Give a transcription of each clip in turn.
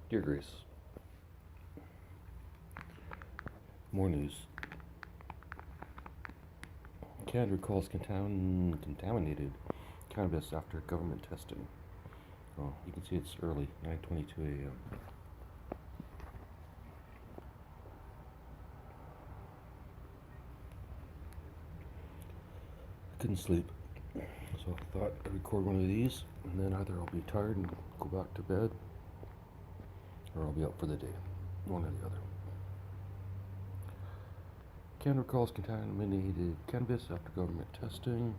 Dear Grace, more news. Canada recalls contaminated cannabis after government testing. Oh, you can see it's early, 9:22 a.m. I couldn't sleep, so I thought I'd record one of these, and then either I'll be tired and go back to bed, or I'll be up for the day. One or the other. Canada recalls contaminated cannabis after government testing.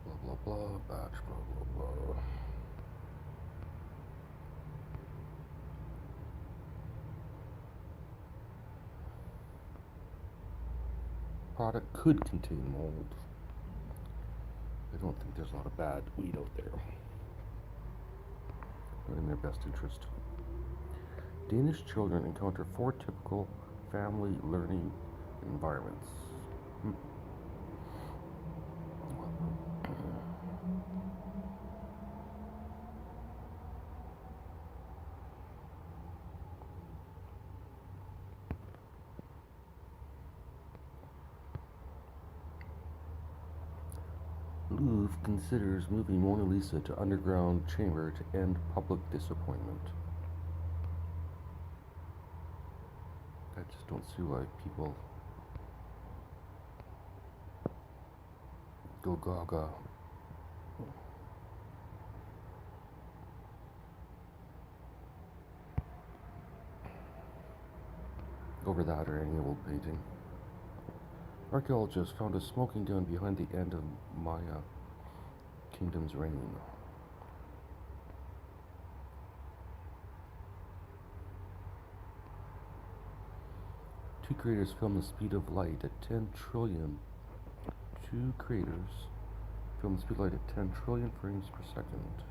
Blah blah blah, batch blah blah blah. Product could contain mold. I don't think there's a lot of bad weed out there. Not in their best interest. Danish children encounter 4 typical family learning environments. Louvre considers moving Mona Lisa to underground chamber to end public disappointment. I just don't see why people go gaga. Over that or any old painting. Archaeologists found a smoking gun behind the end of Maya Kingdom's reign. 2 craters film the speed of light at 10 trillion. 2 craters film the speed of light at 10 trillion frames per second.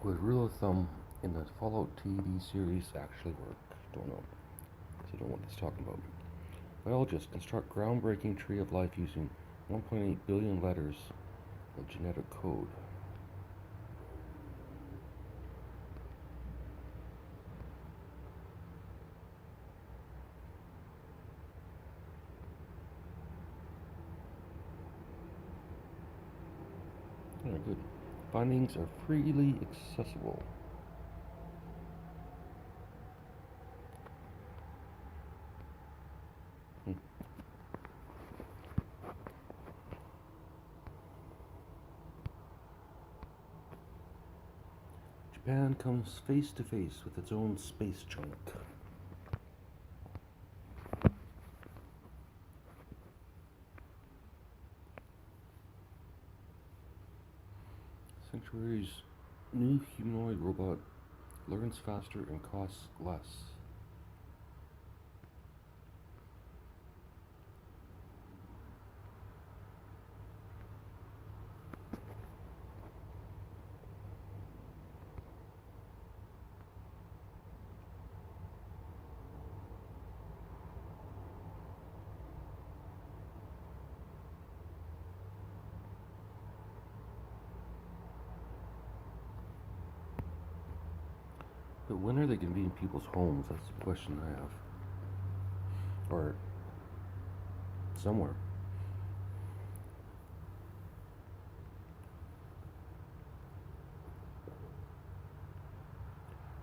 Would rule of thumb in the Fallout TV series actually work? Don't know. So I don't know what it's talking about. Biologists construct groundbreaking tree of life using 1.8 billion letters of genetic code. Yeah, good. Findings are freely accessible. Japan comes face to face with its own space junk. Sanctuary's new humanoid robot learns faster and costs less. But when are they going to be in people's homes? That's the question I have. Or somewhere.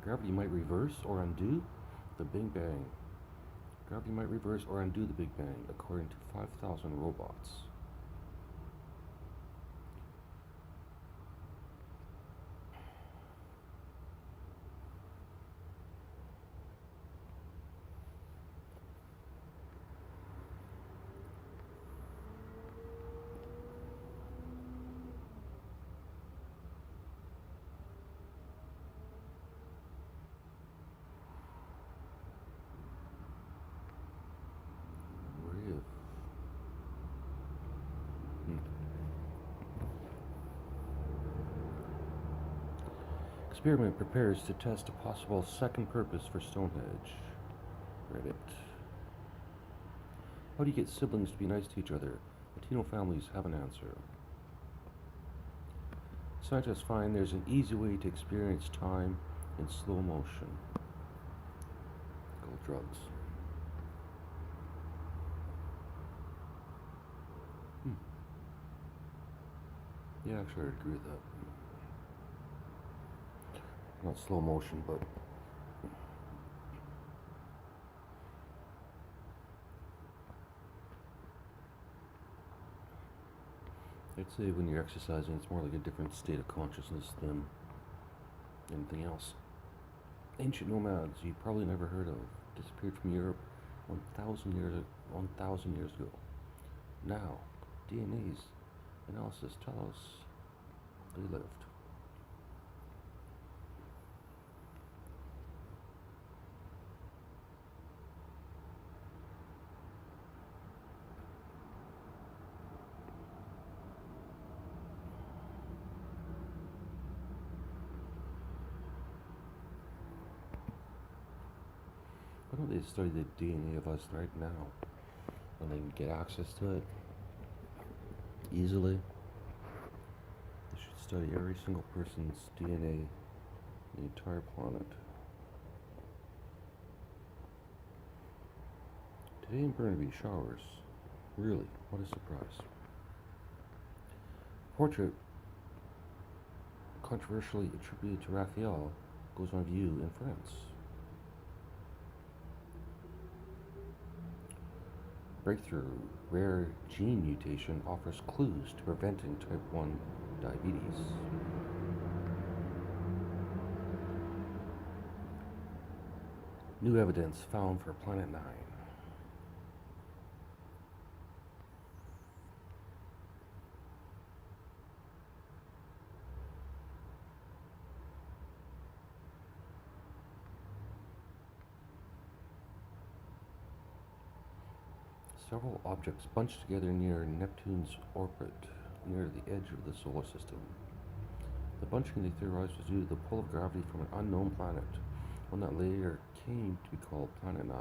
Gravity might reverse or undo the Big Bang. Gravity might reverse or undo the Big Bang, according to 5,000 robots. Experiment prepares to test a possible second purpose for Stonehenge. Reddit. How do you get siblings to be nice to each other? Latino families have an answer. Scientists find there's an easy way to experience time in slow motion. Called drugs. Yeah, actually, I agree with that. Not slow motion, but I'd say when you're exercising, it's more like a different state of consciousness than anything else. Ancient nomads you probably never heard of disappeared from Europe 1,000 years ago. Now, DNA's analysis tell us they lived. Why don't they study the DNA of us right now? When they can get access to it easily. They should study every single person's DNA in the entire planet. Today in Burnaby, showers. Really, what a surprise. Portrait, controversially attributed to Raphael, goes on view in France. Breakthrough rare gene mutation offers clues to preventing type 1 diabetes. New evidence found for Planet 9. Several objects bunched together near Neptune's orbit, near the edge of the solar system. The bunching they theorized was due to the pull of gravity from an unknown planet, one that later came to be called Planet 9.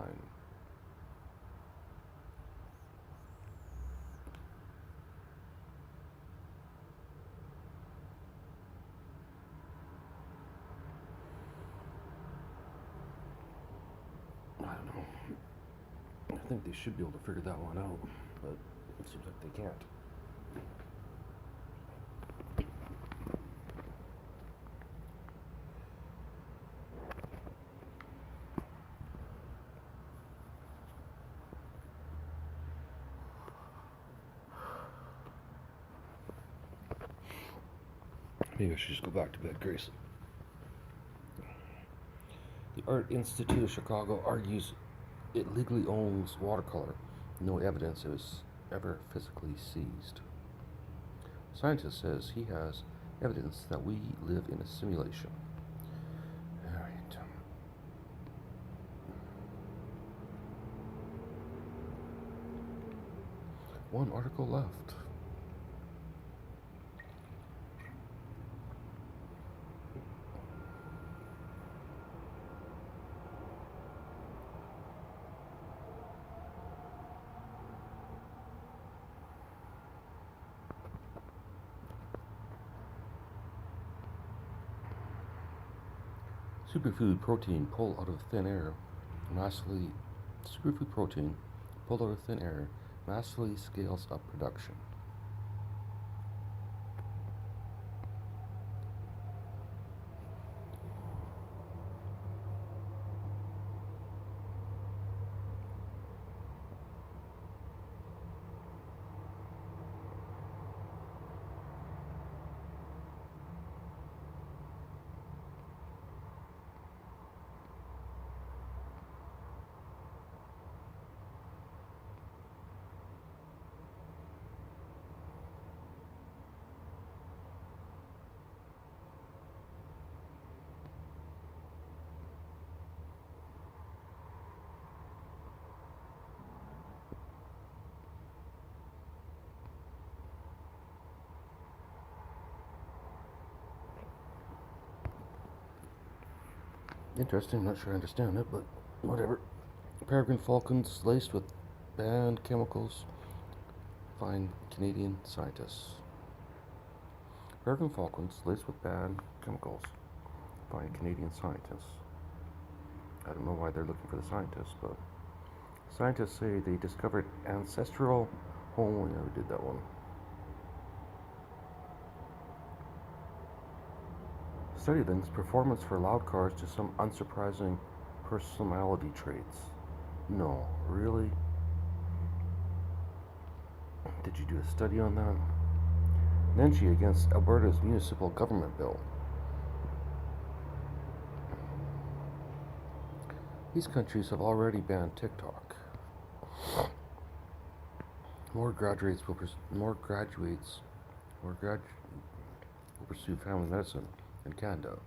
I don't know. I think they should be able to figure that one out, but it seems like they can't. Maybe I should just go back to bed, Grace. The Art Institute of Chicago argues it legally owns watercolor. No evidence it was ever physically seized. A scientist says he has evidence that we live in a simulation. All right. One article left. Superfood protein pulled out of thin air massively scales up production. Interesting, I'm not sure I understand it, but whatever. Peregrine falcons laced with banned chemicals find Canadian scientists. Peregrine falcons laced with banned chemicals find Canadian scientists. I don't know why they're looking for the scientists, but scientists say they discovered ancestral home. Yeah, we did that one. Study links performance for loud cars to some unsurprising personality traits. No, really? Did you do a study on that? Nenshi against Alberta's municipal government bill. These countries have already banned TikTok. More graduates will pursue family medicine in Canada.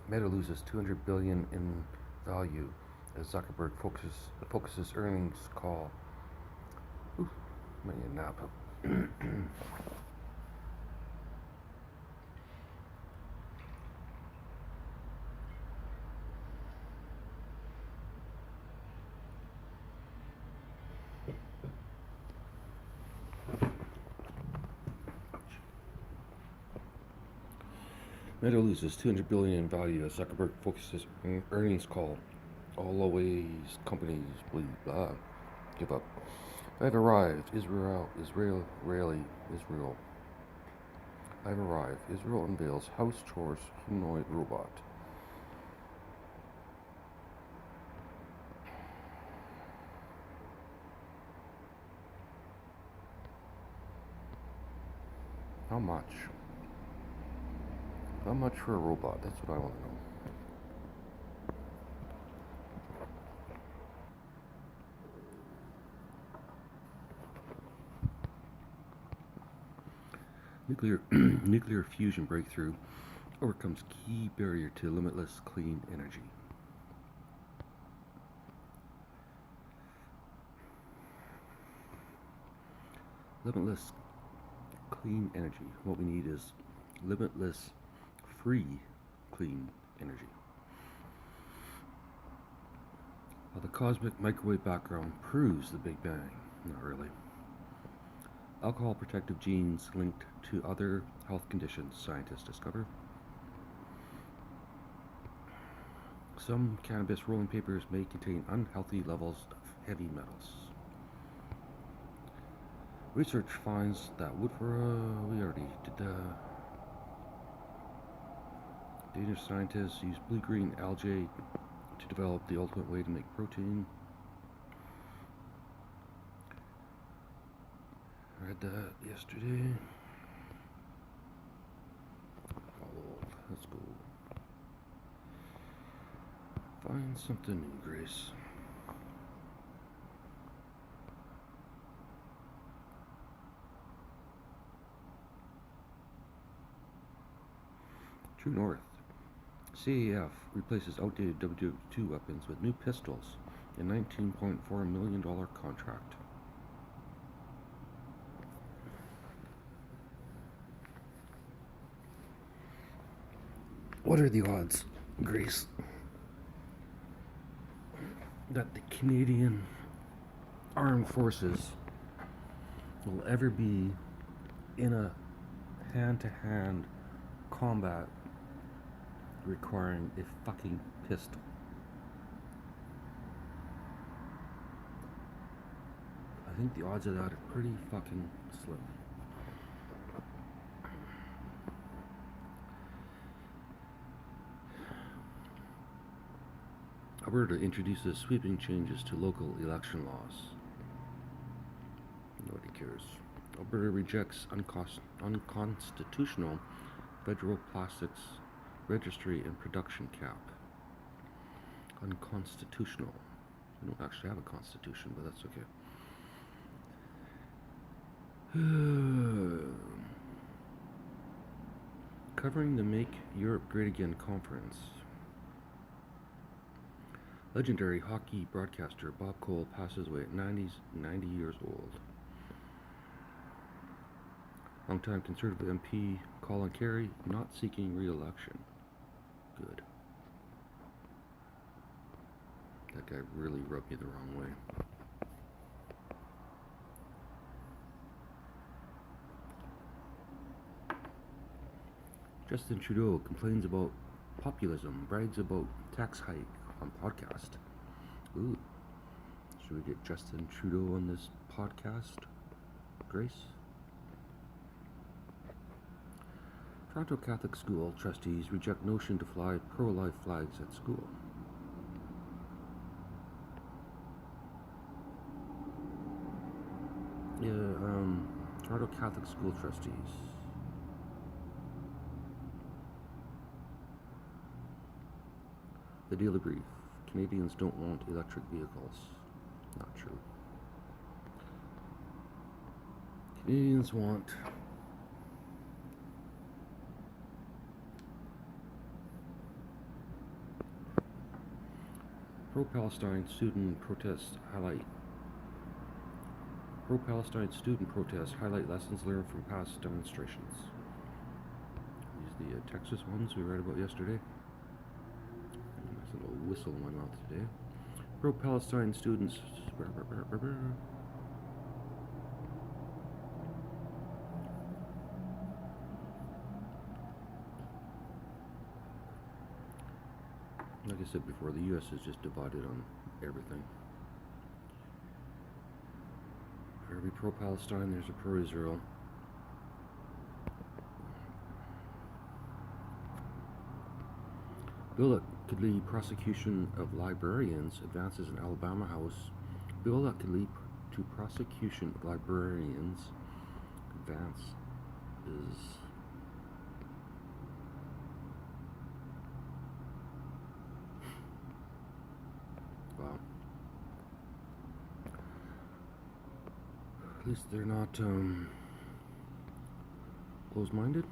Meta loses $200 billion in value as Zuckerberg focuses earnings call. Ooh, I need a nap. Meta loses $200 billion in value as Zuckerberg focuses earnings call. All always companies blah. Give up. I've arrived. Israel. I've arrived. Israel unveils house chores humanoid robot. How much? How much for a robot? That's what I want to know. Nuclear fusion breakthrough overcomes key barrier to limitless clean energy. Limitless clean energy. What we need is limitless free clean energy. While the cosmic microwave background proves the Big Bang. Not really. Alcohol protective genes linked to other health conditions, scientists discover. Some cannabis rolling papers may contain unhealthy levels of heavy metals. Research finds that we already did that. Danish scientists use blue-green algae to develop the ultimate way to make protein. I read that yesterday. Oh, let's go. Find something new, Grace. True North. CAF replaces outdated WW2 weapons with new pistols in $19.4 million contract. What are the odds, Grace, that the Canadian Armed Forces will ever be in a hand-to-hand combat requiring a fucking pistol? I think the odds of that are pretty fucking slim. Alberta introduces sweeping changes to local election laws. Nobody cares. Alberta rejects unconstitutional federal plastics registry and production cap. Unconstitutional. We don't actually have a constitution, but that's okay. Covering the Make Europe Great Again conference. Legendary hockey broadcaster Bob Cole passes away at 90 years old. Longtime Conservative MP Colin Carey not seeking re-election. Good. That guy really rubbed me the wrong way. Justin Trudeau complains about populism, brags about tax hike on podcast. Ooh. Should we get Justin Trudeau on this podcast, Grace? Toronto Catholic School trustees reject notion to fly pro-life flags at school. Toronto Catholic School trustees. The Daily Brief. Canadians don't want electric vehicles. Not true. Canadians want pro-Palestine student protests highlight lessons learned from past demonstrations. These are the Texas ones we read about yesterday. Nice little whistle in my mouth today. Pro-Palestine students. Like I said before, the U.S. is just divided on everything. For every pro-Palestine, there's a pro-Israel. Bill that could lead prosecution of librarians advances in Alabama House. Bill that could lead to prosecution of librarians advances. Wow. At least they're not closed-minded.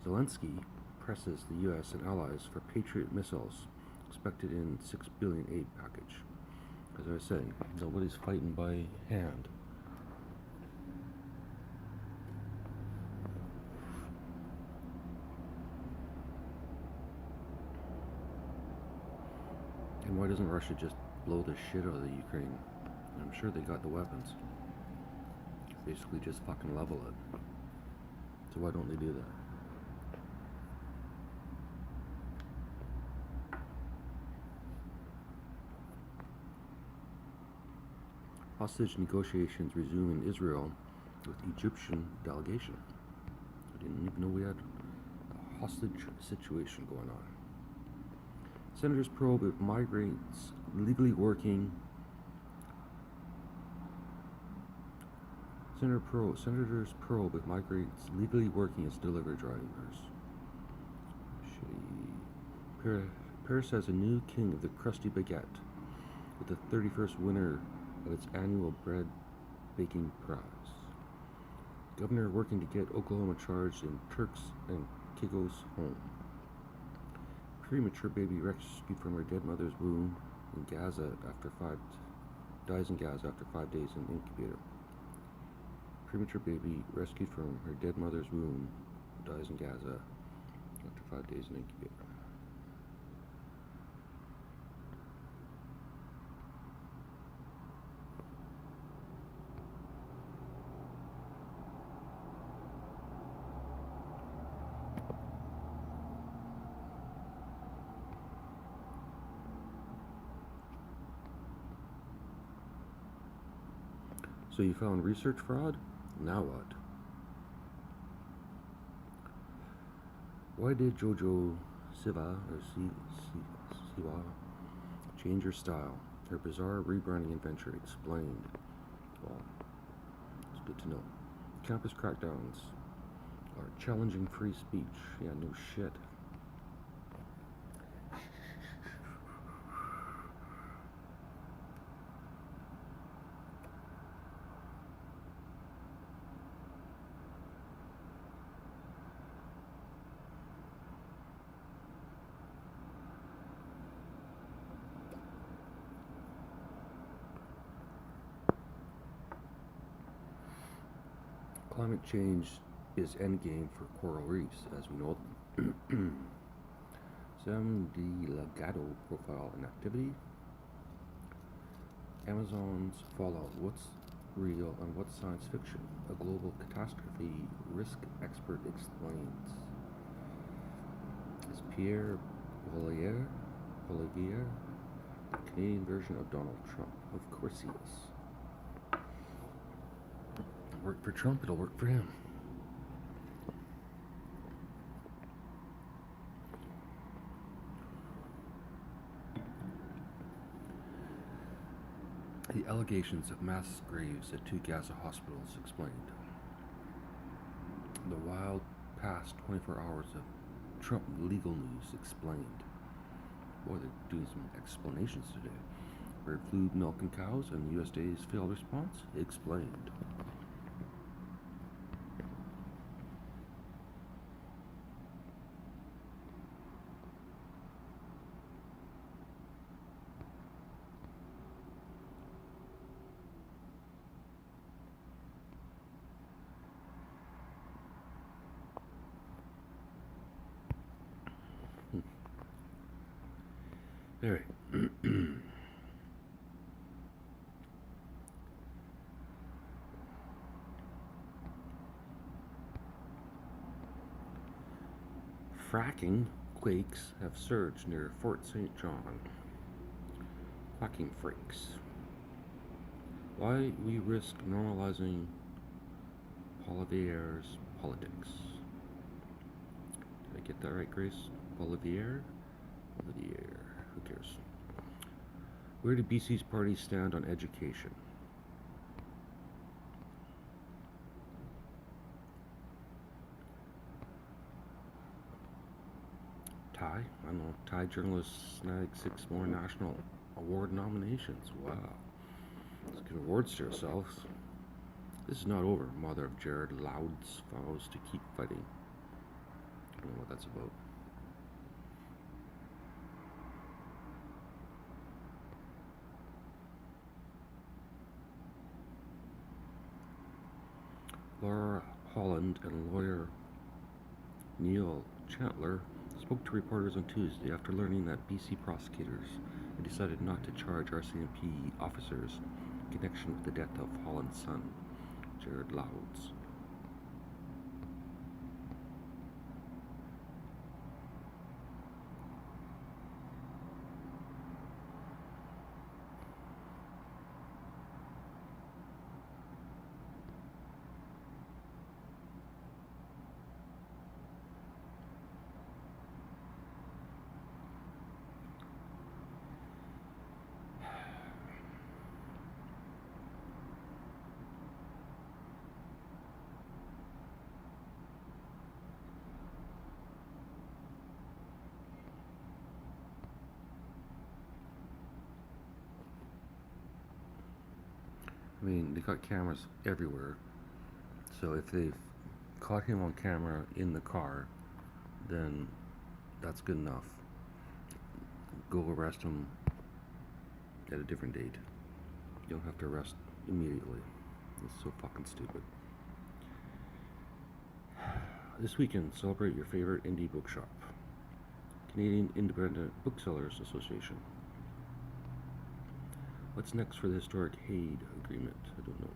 Zelensky presses the U.S. and allies for Patriot missiles expected in $6 billion aid package. As I was saying, nobody's fighting by hand. And why doesn't Russia just blow the shit out of the Ukraine? I'm sure they got the weapons. Basically just fucking level it. So why don't they do that? Hostage negotiations resume in Israel with Egyptian delegation. I didn't even know we had a hostage situation going on. Senators probe if migrants legally working. Senators probe if migrants legally working as delivery drivers. Paris has a new king of the crusty baguette, with the 31st winner of its annual bread baking prize. Governor working to get Oklahoma charged in Turks and Caicos home. Premature baby rescued from her dead mother's womb in Gaza dies in Gaza after 5 days in incubator. Premature baby rescued from her dead mother's womb dies in Gaza after 5 days in incubator. So you found research fraud? Now what? Why did JoJo Siwa change her style? Her bizarre rebranding adventure explained. Well, it's good to know. Campus crackdowns are challenging free speech. Yeah, no shit. Climate change is endgame for coral reefs as we know them. Sam Delgado profile and activity. Amazon's fallout. What's real and what's science fiction? A global catastrophe risk expert explains. Is Pierre Poilievre the Canadian version of Donald Trump? Of course he is. Work for Trump, it'll work for him. The allegations of mass graves at 2 Gaza hospitals explained. The wild past 24 hours of Trump legal news explained. Boy, they're doing some explanations today. Bird flu, milk and cows, and the USDA's failed response explained. All right. Fracking quakes have surged near Fort St. John. Quacking freaks. Why we risk normalizing Poilievre's politics. Did I get that right, Grace? Poilievre? Poilievre. Who cares? Where do BC's parties stand on education? Thai? I don't know. Thai journalists snagged 6 more national award nominations. Wow. Let's give awards to ourselves. This is not over. Mother of Jared Loud's vows to keep fighting. I don't know what that's about. Laura Holland and lawyer Neil Chandler spoke to reporters on Tuesday after learning that BC prosecutors had decided not to charge RCMP officers in connection with the death of Holland's son, Jared Louds. I mean, they got cameras everywhere, so if they've caught him on camera in the car, then that's good enough. Go arrest him at a different date. You don't have to arrest immediately. It's so fucking stupid. This weekend, celebrate your favorite indie bookshop. Canadian Independent Booksellers Association. What's next for the historic Haid Agreement? I don't know.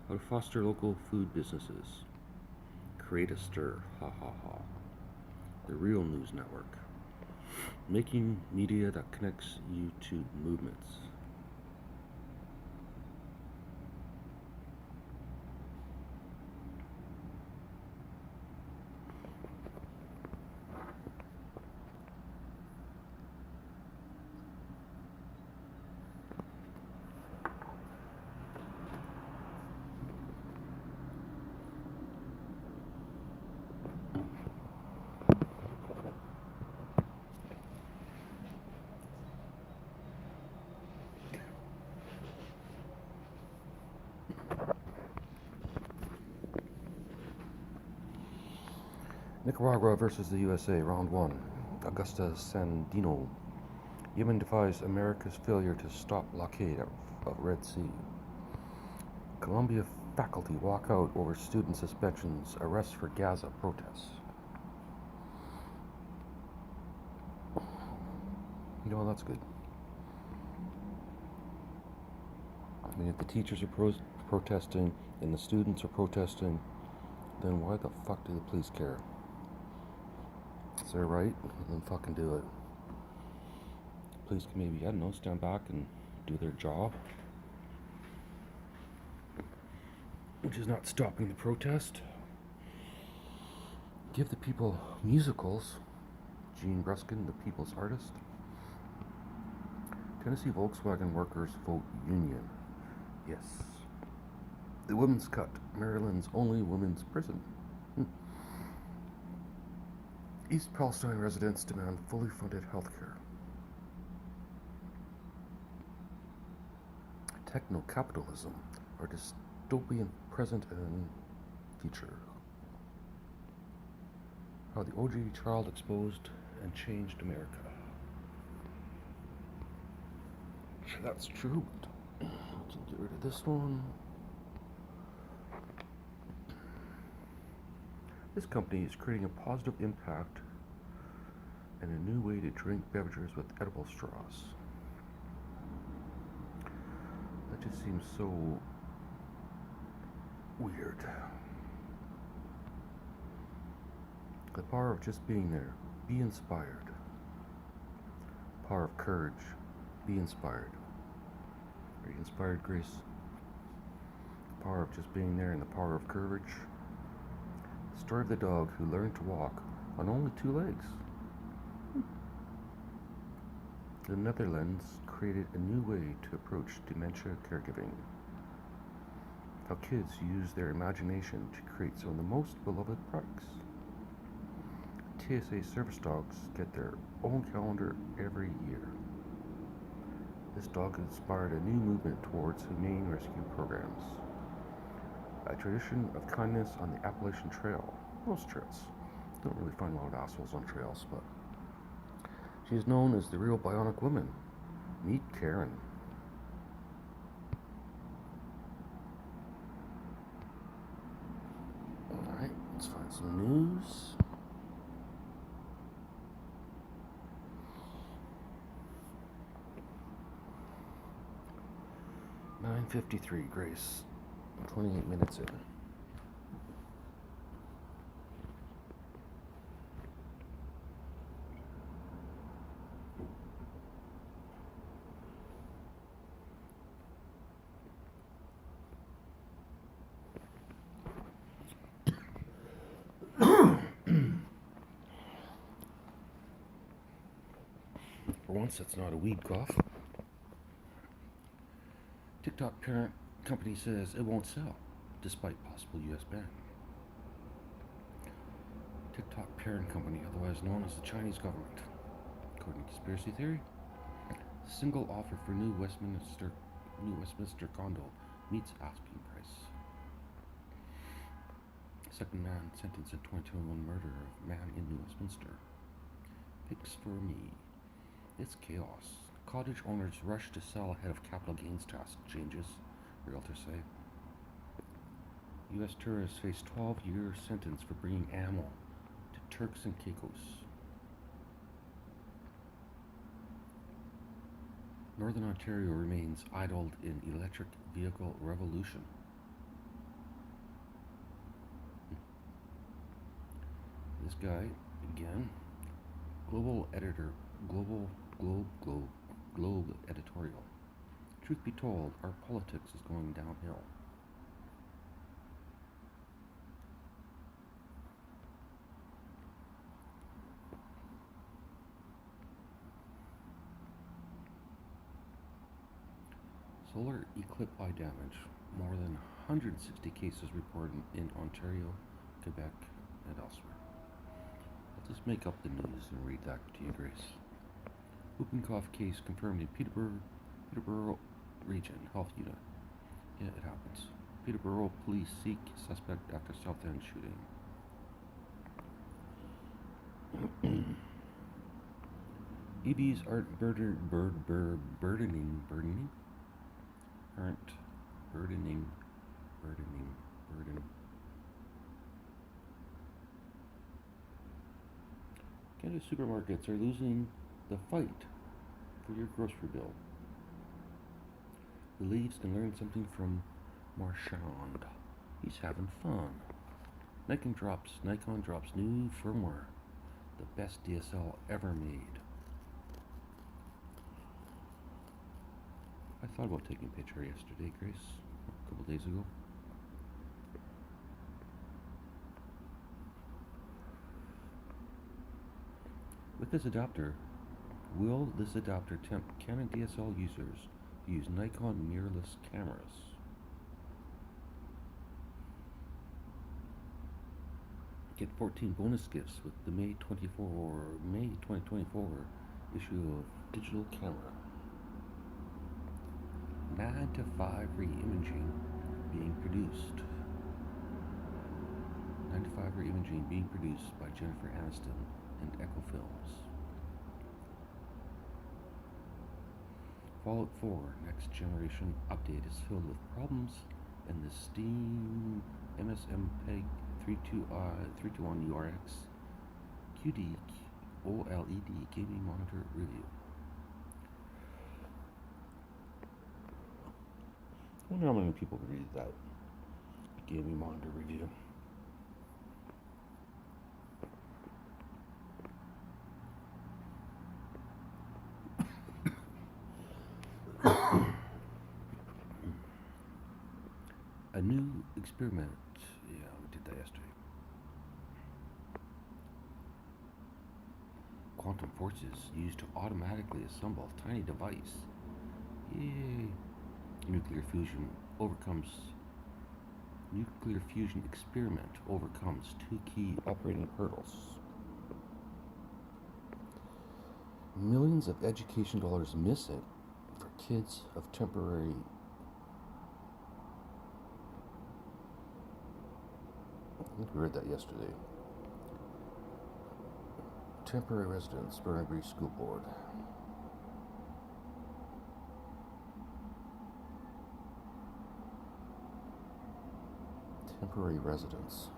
How to foster local food businesses. Create a stir. Ha ha ha. The Real News Network. Making media that connects you to movements. Nicaragua versus the USA, round 1. Augusta Sandino. Yemen defies America's failure to stop blockade of Red Sea. Colombia Faculty walk out over student suspensions, arrests for Gaza protests. That's good. I mean, if the teachers are protesting and the students are protesting, then why the fuck do the police care? It's their right, then fucking do it. Police can maybe, I don't know, stand back and do their job, which is not stopping the protest. Give the people musicals. Gene Bruskin, the people's artist. Tennessee Volkswagen workers vote union. Yes. The Women's Cut, Maryland's only women's prison. East Palestine residents demand fully funded health care. Techno-capitalism, our dystopian present and future. How the OG child exposed and changed America. That's true, but I can get rid of this one. This company is creating a positive impact and a new way to drink beverages with edible straws. That just seems so weird. The power of just being there. Be inspired. Power of courage. Be inspired. Are you inspired, Grace? The power of just being there and the power of courage. The story of the dog who learned to walk on only 2 legs. The Netherlands created a new way to approach dementia caregiving. How kids use their imagination to create some of the most beloved products. TSA service dogs get their own calendar every year. This dog inspired a new movement towards humane rescue programs. A tradition of kindness on the Appalachian Trail. Most trails. Don't really find a lot of assholes on trails, but she is known as the real bionic woman. Meet Karen. Alright, let's find some news. .53, Grace. 28 minutes in. For once, that's not a weed cough. TikTok parent company says it won't sell, despite possible U.S. ban. TikTok parent company, otherwise known as the Chinese government. According to conspiracy theory, the single offer for new Westminster condo meets asking price. Second man sentenced in 2021 murder of man in New Westminster. Picks for me. It's chaos. Cottage owners rush to sell ahead of capital gains tax changes, realtors say. U.S. tourists face 12-year sentence for bringing ammo to Turks and Caicos. Northern Ontario remains idled in electric vehicle revolution. This guy, again, Globe editorial. Truth be told, our politics is going downhill. Solar eclipse eye damage. More than 160 cases reported in Ontario, Quebec, and elsewhere. I'll just make up the news and read that to you, Grace. Whooping cough case confirmed in Peterborough Region Health Unit. Yeah, it happens. Peterborough police seek suspect after South End shooting. EVs aren't burdening Burden. Canada supermarkets are losing the fight for your grocery bill. The leads can learn something from Marchand. He's having fun. Nikon drops new firmware. The best DSL ever made. I thought about taking a picture yesterday, Grace, a couple days ago. With this adapter, will this adapter tempt Canon DSL users to use Nikon mirrorless cameras? Get 14 bonus gifts with the May 2024 issue of Digital Camera. 9 to 5 re-imaging being produced. 9 to 5 re-imaging being produced by Jennifer Aniston and Echo Films. Fallout 4 Next Generation Update is filled with problems, and the Steam MSMPEG 321 URX QD OLED gaming monitor review. I wonder how many people read that gaming monitor review. A new experiment. Yeah, we did that yesterday. Quantum forces used to automatically assemble a tiny device. Yay! Nuclear fusion experiment overcomes 2 key operating hurdles. Millions of education dollars missing for kids of temporary I think we read that yesterday. Temporary residents, Burnaby School Board. Temporary residents.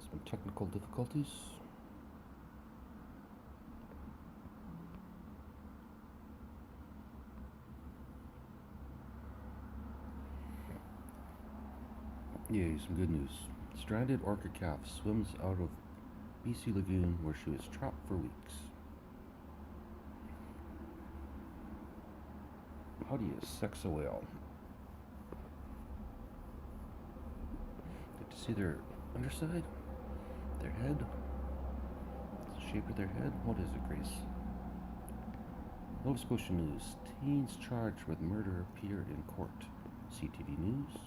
Some technical difficulties. Yay, some good news. Stranded orca calf swims out of BC Lagoon where she was trapped for weeks. How do you sex a whale? Get to see their underside? Their head? The shape of their head? What is it, Grace? Nova Scotia News. Teens charged with murder appeared in court. CTV News.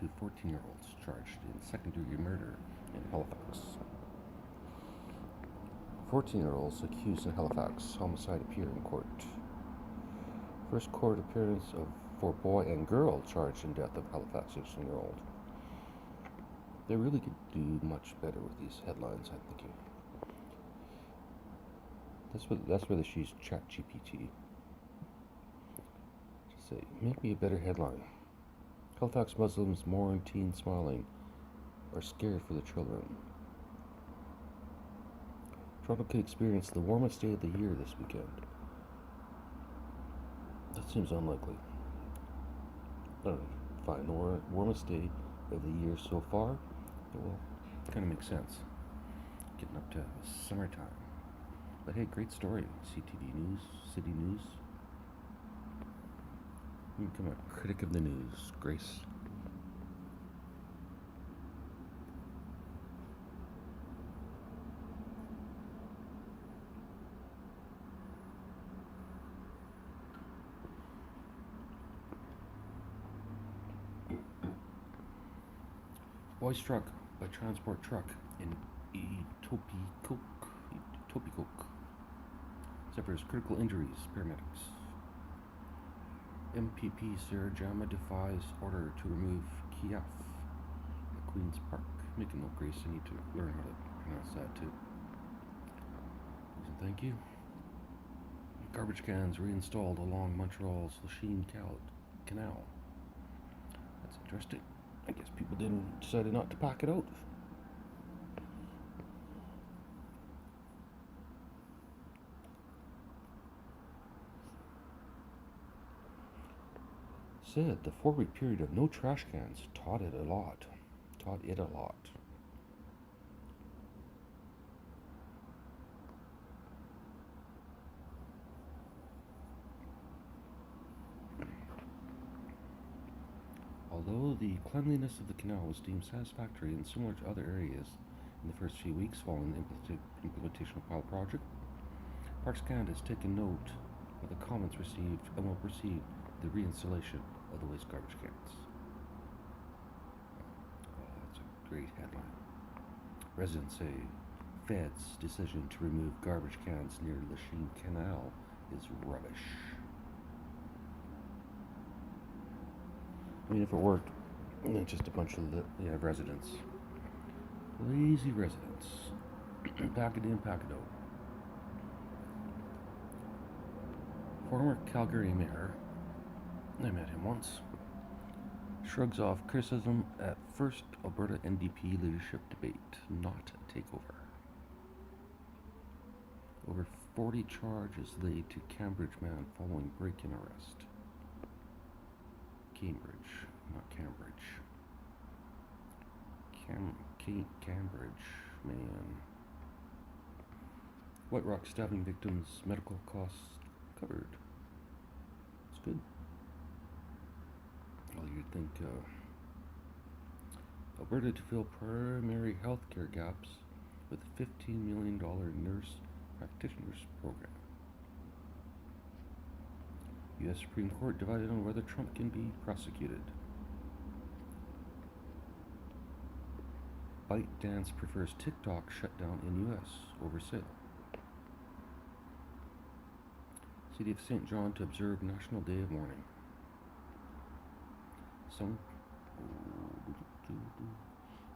2 14-year-olds charged in second-degree murder in Halifax. 14-year-olds accused in Halifax homicide appear in court. First court appearance for boy and girl charged in death of Halifax 16-year-old. They really could do much better with these headlines, I'm thinking. That's where they use ChatGPT. Just say, make me a better headline. Halifax Muslims mourn teen smiling, are scared for the children. Toronto could experience the warmest day of the year this weekend. That seems unlikely. Fine, warmest day of the year so far. Well, kind of makes sense. Getting up to summertime. But hey, great story. CTV News, City News. You become a critic of the news, Grace. Boy struck by transport truck in Topicoke suffers critical injuries. Paramedics. MPP Sarah Jama defies order to remove Kiev at Queen's Park. Make a note, Grace. I need to learn how to pronounce that too. Thank you. Garbage cans reinstalled along Montreal's Lachine Canal. That's interesting. I guess people decided not to pack it out. Said the 4-week period of no trash cans taught it a lot. Although the cleanliness of the canal was deemed satisfactory and similar to other areas in the first few weeks following the implementation of the pilot project, Parks Canada has taken note of the comments received and will proceed the reinstallation of the waste garbage cans. Oh, that's a great headline. Residents say Fed's decision to remove garbage cans near the Lachine Canal is rubbish. I mean, if it worked, it's just a bunch of residents. Lazy residents. Pack it in, pack it out. Former Calgary mayor, I met him once, shrugs off criticism at first Alberta NDP leadership debate, not a takeover. Over 40 charges laid to Cambridge man following break-in arrest. Cambridge, not Cambridge. Cambridge, man. White Rock stabbing victims' medical costs covered. It's good. Well, you'd think Alberta to fill primary health care gaps with a $15 million nurse practitioners program. U.S. Supreme Court divided on whether Trump can be prosecuted. ByteDance prefers TikTok shutdown in U.S. over sale. City of St. John to observe National Day of Mourning.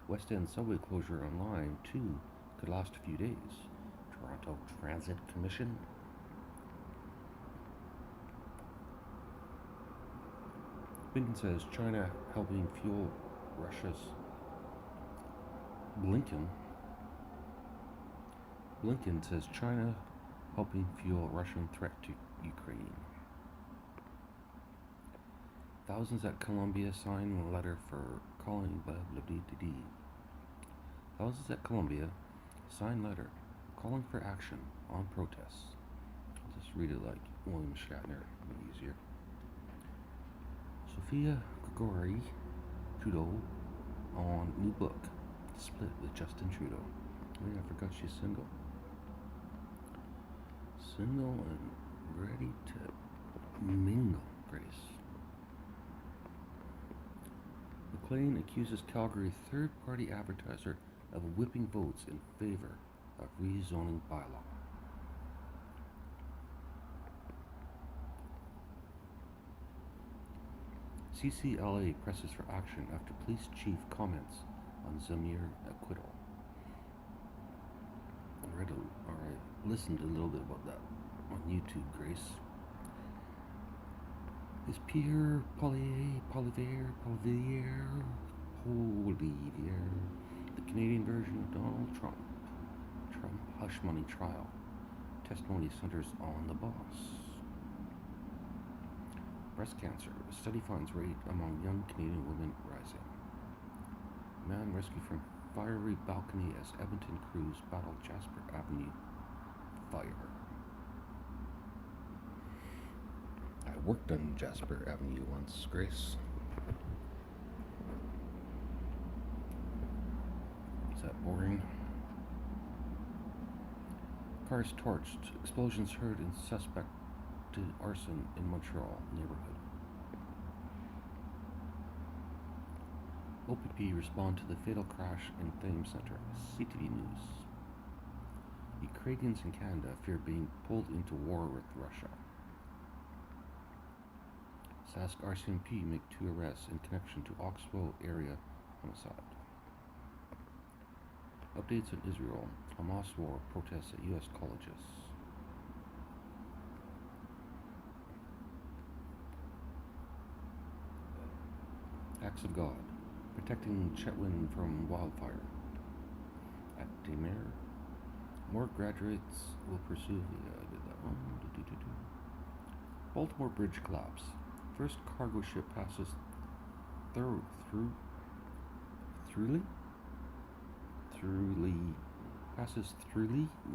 West End subway closure on line 2 could last a few days. Toronto Transit Commission. Blinken says China helping fuel Russia's. Blinken says China helping fuel Russian threat to Ukraine. Thousands at Columbia sign letter for calling blah blah blah blah. Thousands at Columbia sign letter calling for action on protests. I'll just read it like William Shatner, easier. Sophia Gregory Trudeau on new book, split with Justin Trudeau. Oh yeah, I forgot she's single. Single and ready to mingle, Grace. McLean accuses Calgary third-party advertiser of whipping votes in favor of rezoning bylaw. CCLA presses for action after police chief comments on Zamir acquittal. I listened a little bit about that on YouTube, Grace. Is Pierre Poilievre, the Canadian version of Donald Trump? Trump hush money trial. Testimony centers on the boss. Breast cancer. Study finds rate among young Canadian women rising. Man rescued from fiery balcony as Edmonton crews battle Jasper Avenue fire. I worked on Jasper Avenue once, Grace. Is that boring? Cars torched. Explosions heard in suspected arson in Montreal neighborhood. OPP respond to the fatal crash in Thames Centre. CTV News. Ukrainians in Canada fear being pulled into war with Russia. Sask RCMP make 2 arrests in connection to Oxbow area homicide. Updates on Israel. Hamas war protests at U.S. colleges. Acts of God. Protecting Chetwynd from wildfire. At Demare. More graduates will pursue. Yeah, I did that one. Baltimore Bridge collapse. First cargo ship passes through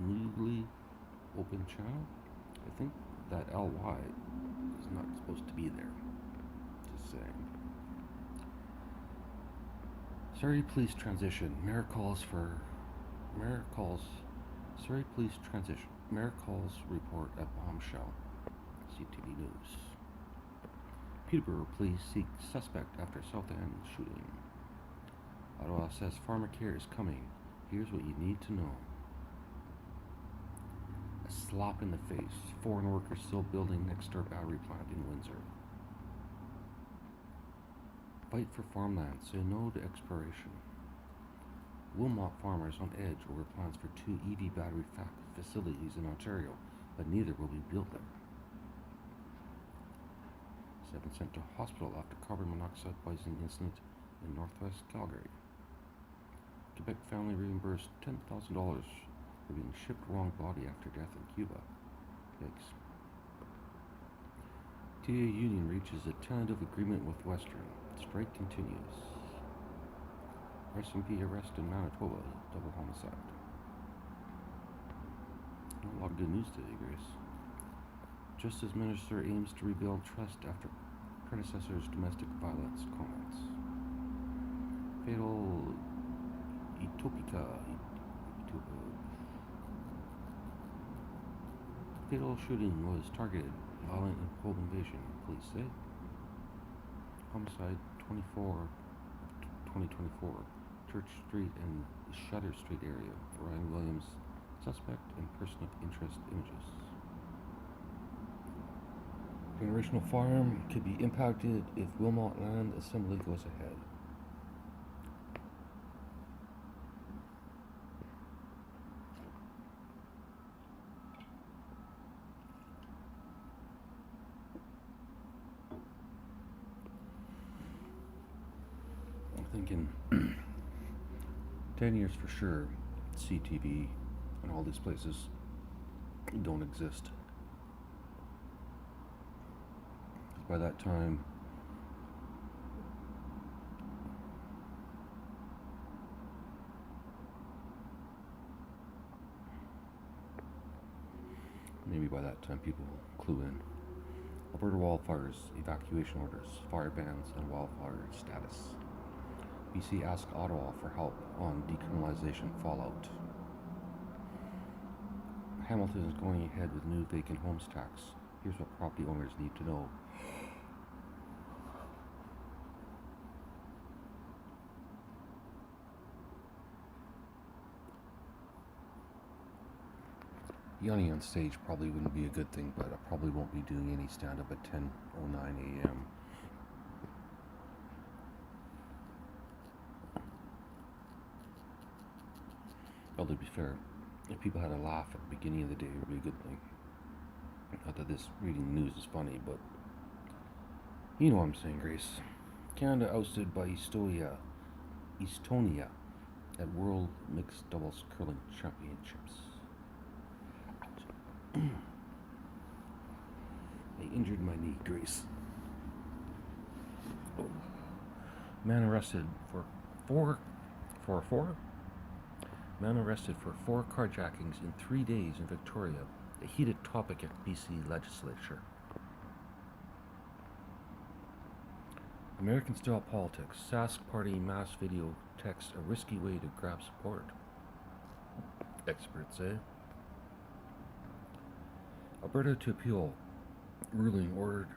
newly open channel. I think that LY is not supposed to be there. Just saying. Surrey police transition. Mayor calls Surrey police transition. Mayor calls report at bombshell. CTV News. Peterborough police seek suspect after South End shooting. Ottawa says farmer care is coming. Here's what you need to know. A slap in the face. Foreign workers still building next door battery plant in Windsor. Fight for farmland. Say no to exploration. Wilmot farmers on edge over plans for 2 EV battery facilities in Ontario, but neither will be built there. 7 sent to hospital after carbon monoxide poisoning incident in northwest Calgary. Quebec family reimbursed $10,000 for being shipped wrong body after death in Cuba. Yikes. TA Union reaches a tentative agreement with Western. Strike continues. RCMP arrest in Manitoba, double homicide. A lot of good news today, Grace. Justice Minister aims to rebuild trust after predecessor's domestic violence comments. Fatal shooting was targeted. Violent and home invasion, police say. Homicide 2024. Church Street and Shutter Street area. Ryan Williams, suspect and person of interest images. Generational farm could be impacted if Wilmot land assembly goes ahead. I'm thinking 10 years for sure, CTV and all these places don't exist. By that time, maybe by that time people will clue in. Alberta wildfires, evacuation orders, fire bans, and wildfire status. BC asks Ottawa for help on decriminalization fallout. Hamilton is going ahead with new vacant homes tax. Here's what property owners need to know. Yawning on stage probably wouldn't be a good thing, but I probably won't be doing any stand-up at 10:09 a.m. Although to be fair, if people had a laugh at the beginning of the day, it would be a good thing. Not that this reading news is funny, but you know what I'm saying, Grace. Canada ousted by Estonia at World Mixed Doubles Curling Championships. I injured my knee, Grace. Oh. Man arrested for four carjackings in 3 days in Victoria, a heated topic at BC legislature. American style politics. Sask party mass video text a risky way to grab support. Experts say. Alberta to appeal ruling ordered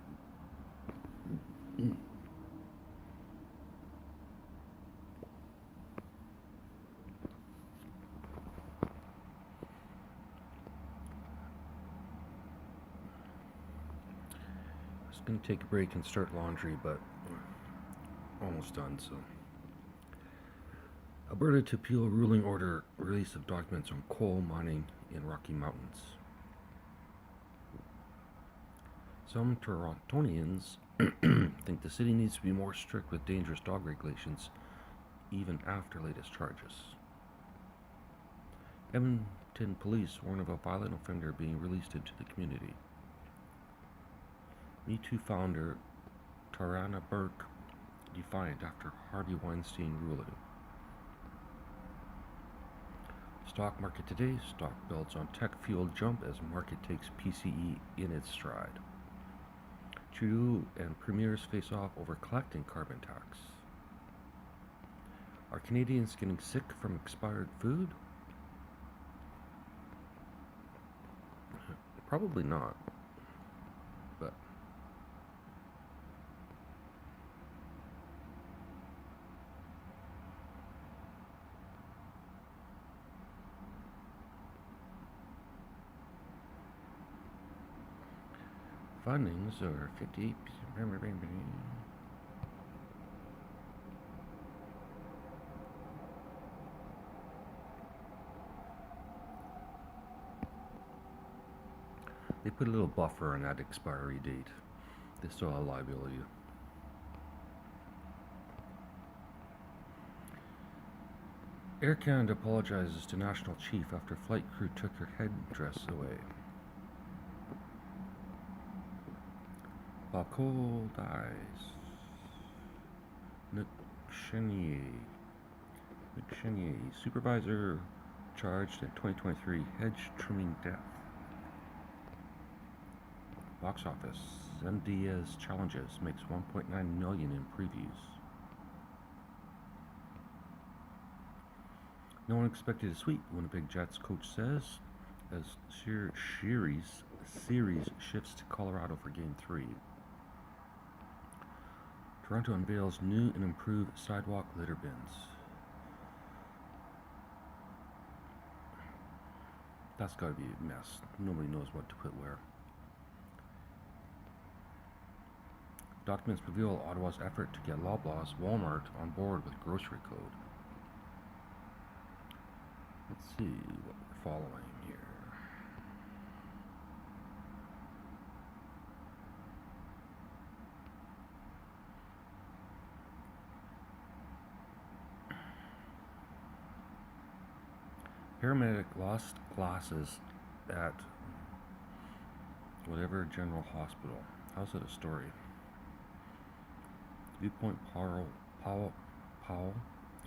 was going to take a break and start laundry, but almost done, so. Alberta to appeal ruling order release of documents on coal mining in Rocky Mountains. Some Torontonians think the city needs to be more strict with dangerous dog regulations, even after latest charges. Edmonton police warn of a violent offender being released into the community. Me Too founder Tarana Burke defiant after Harvey Weinstein ruling. Stock market today, stock builds on tech-fueled jump as market takes PCE in its stride. Trudeau and premiers face off over collecting carbon tax. Are Canadians getting sick from expired food? Probably not, but fundings are 58%. They put a little buffer on that expiry date. They still have liability. Air Canada apologizes to National Chief after flight crew took her headdress away. Bacol dies. Nick Chenier, supervisor charged in 2023 hedge trimming death. Box office, MDS Challenges makes $1.9 million in previews. No one expected a sweep, Winnipeg Jets coach says, as series shifts to Colorado for Game 3. Toronto unveils new and improved sidewalk litter bins. That's gotta be a mess. Nobody knows what to put where. Documents reveal Ottawa's effort to get Loblaws Walmart on board with grocery code. Let's see what we're following here. Paramedic lost glasses at whatever general hospital. How's it a story? Viewpoint Powell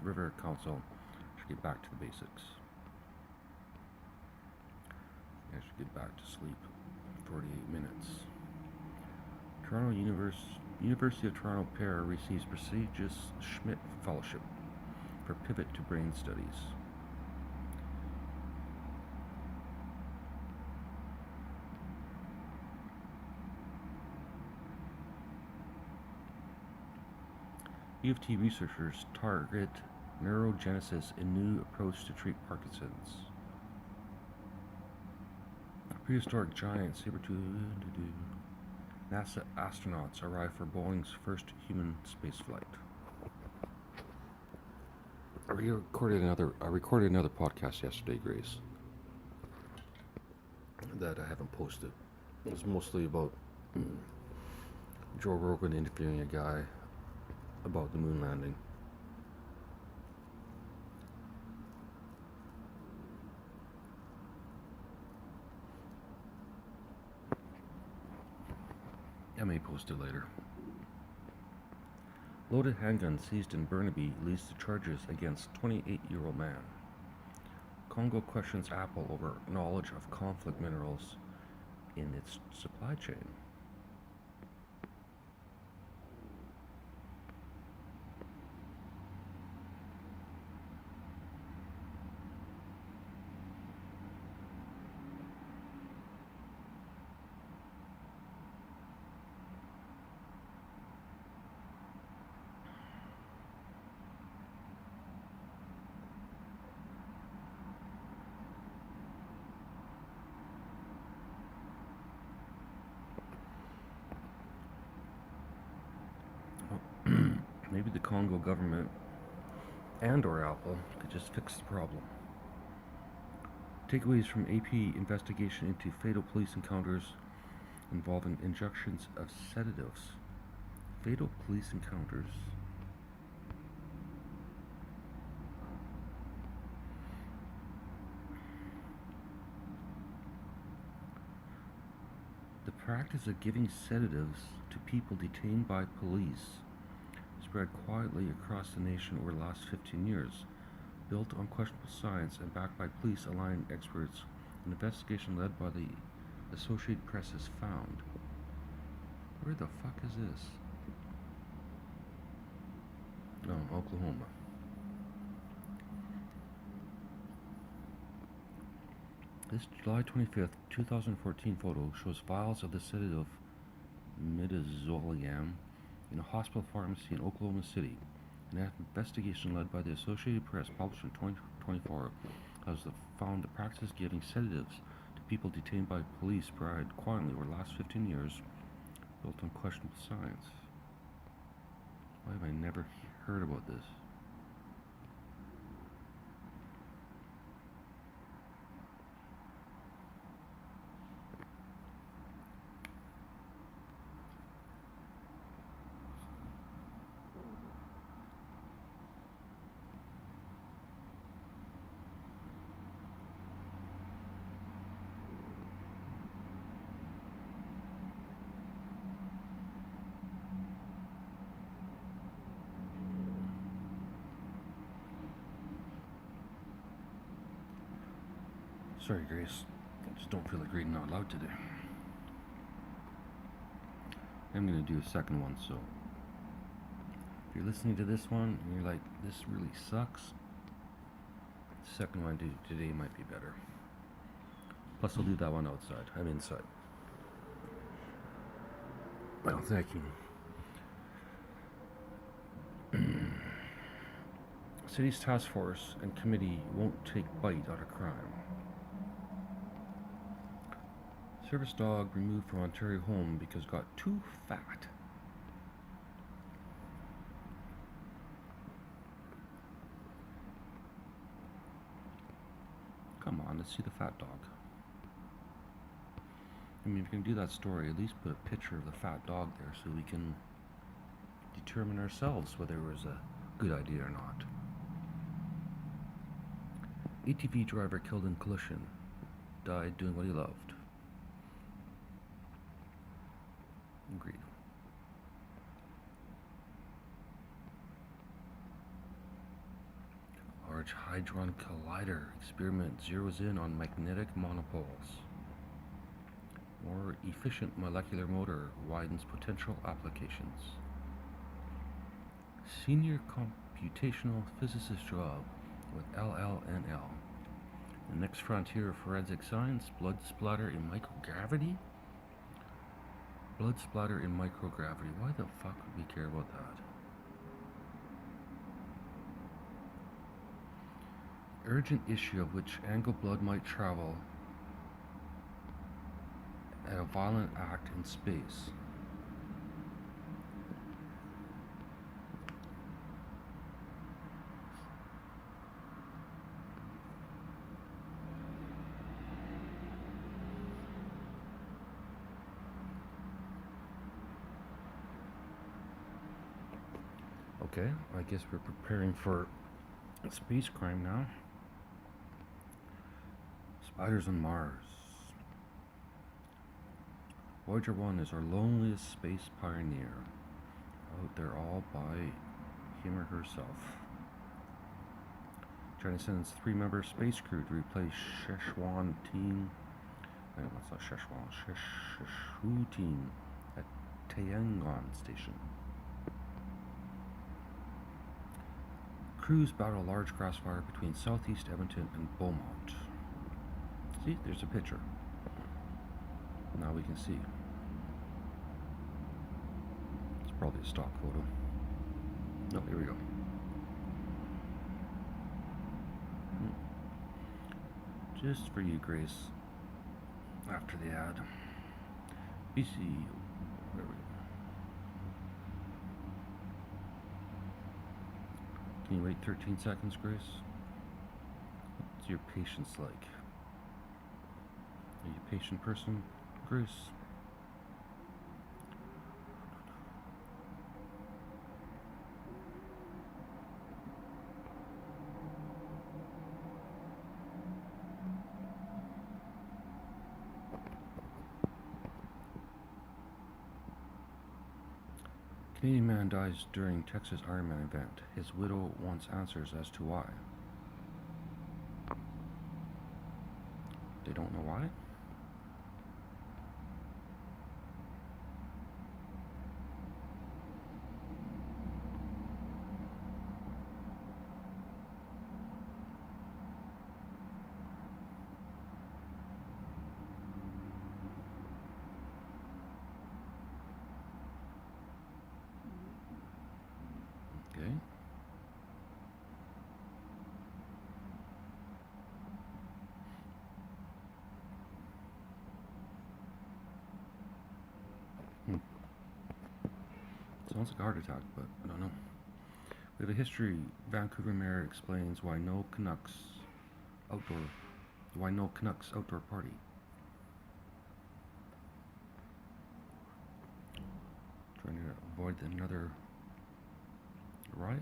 River Council should get back to the basics. I should get back to sleep. 48 minutes. Toronto University of Toronto pair receives prestigious Schmidt Fellowship for pivot to brain studies. U of T researchers target neurogenesis in new approach to treat Parkinson's. Prehistoric giant saber-toothed NASA astronauts arrive for Boeing's first human spaceflight. I recorded another podcast yesterday, Grace, that I haven't posted. It was mostly about Joe Rogan interviewing a guy about the moon landing. I may post it later. Loaded handgun seized in Burnaby leads to charges against 28-year-old man. Congo questions Apple over knowledge of conflict minerals in its supply chain. Maybe the Congo government and or Apple could just fix the problem. Takeaways from AP investigation into fatal police encounters involving injections of sedatives. Fatal police encounters. The practice of giving sedatives to people detained by police spread quietly across the nation over the last 15 years. Built on questionable science and backed by police-aligned experts, an investigation led by the Associated Press has found. Where the fuck is this? Oh, Oklahoma. This July 25th, 2014 photo shows vials of the sedative midazolam in a hospital pharmacy in Oklahoma City. An investigation led by the Associated Press published in 2024 has found the practice of giving sedatives to people detained by police spread quietly over the last 15 years, built on questionable science. Why have I never heard about this? Sorry, Grace. I just don't feel like reading out loud today. I'm going to do a second one, so if you're listening to this one and you're like, this really sucks, the second one I do today might be better. Plus, I'll do that one outside. I'm inside. Well, thank you. City's task force and committee won't take bite out of crime. Service dog removed from Ontario home because got too fat. Come on, let's see the fat dog. I mean, if you're going to do that story, at least put a picture of the fat dog there so we can determine ourselves whether it was a good idea or not. ATV driver killed in collision. Died doing what he loved. Agreed. Large Hadron Collider experiment zeroes in on magnetic monopoles. More efficient molecular motor widens potential applications. Senior computational physicist job with LLNL. The next frontier of forensic science, blood splatter in microgravity? Blood splatter in microgravity. Why the fuck would we care about that? Urgent issue of which angle blood might travel at a violent act in space. Okay, I guess we're preparing for space crime now. Spiders on Mars. Voyager 1 is our loneliest space pioneer. Out there all by him or herself. China sends 3-member space crew to replace Szechuan team. No, that's not Szechuan. Shu team at Tiangong Station. Crews battle a large grass fire between southeast Edmonton and Beaumont. See, there's a picture. Now we can see. It's probably a stock photo. No, here we go. Just for you, Grace. After the ad. BC. Where are we? Can you wait 13 seconds, Grace? What's your patience like? Are you a patient person, Grace? Canadian man dies during Texas Ironman event. His widow wants answers as to why. They don't know why? Okay. Sounds like a heart attack, but I don't know. We have a history. Vancouver mayor explains why no Canucks outdoor party. Trying to avoid another riot.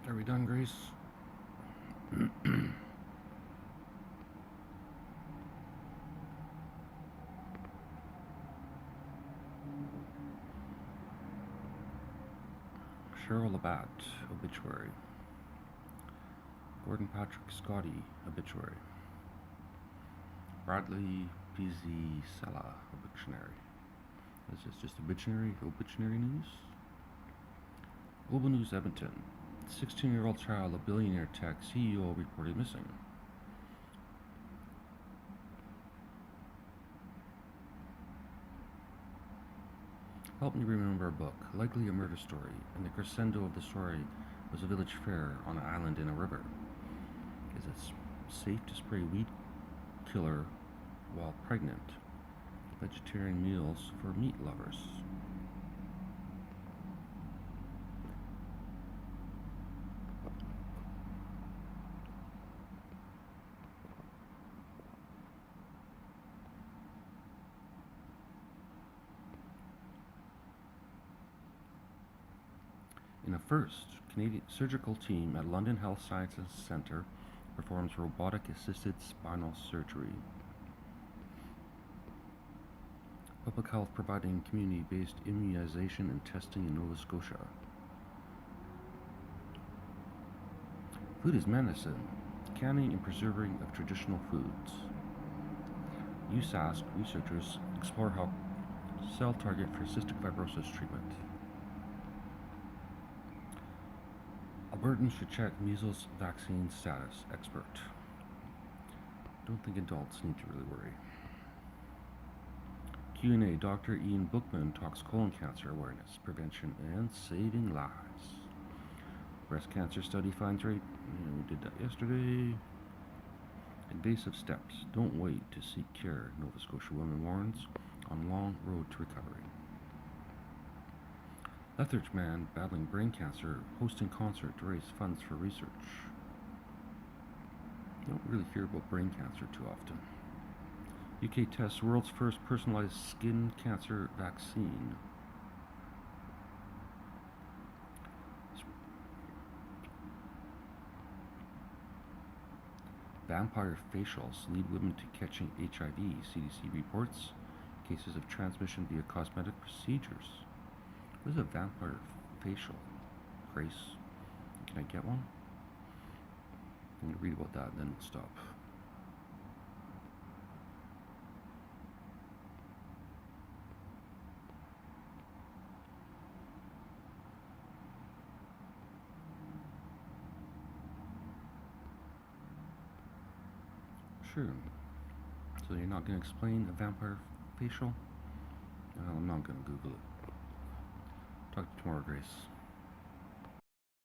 Are we done, Grace? Cheryl Labatt, obituary. Gordon Patrick Scotty, obituary. Bradley Pizzicella, obituary. Is this just obituary news? Global News Edmonton. 16-year-old child of billionaire tech CEO reported missing. Help Me Remember a Book, likely a murder story, and the crescendo of the story was a village fair on an island in a river. Is it safe to spray weed killer while pregnant? Vegetarian meals for meat lovers. In a first, Canadian surgical team at London Health Sciences Centre performs robotic-assisted spinal surgery. Public Health providing community-based immunization and testing in Nova Scotia. Food is medicine. Canning and preserving of traditional foods. USask researchers explore how cell target for cystic fibrosis treatment. Albertans should check measles vaccine status, expert. Don't think adults need to really worry. Q&A, Dr. Ian Bookman talks colon cancer awareness, prevention, and saving lives. Breast cancer study finds rate, we did that yesterday. Invasive steps, don't wait to seek care, Nova Scotia woman warns, on long road to recovery. Lethbridge man battling brain cancer hosting concert to raise funds for research. You don't really hear about brain cancer too often. UK tests world's first personalized skin cancer vaccine. Vampire facials lead women to catching HIV, CDC reports. Cases of transmission via cosmetic procedures. What is a vampire facial? Grace, can I get one? I'm going to read about that and then we'll stop. Sure. So you're not going to explain a vampire facial? I'm not going to Google it. Talk to you tomorrow, Grace.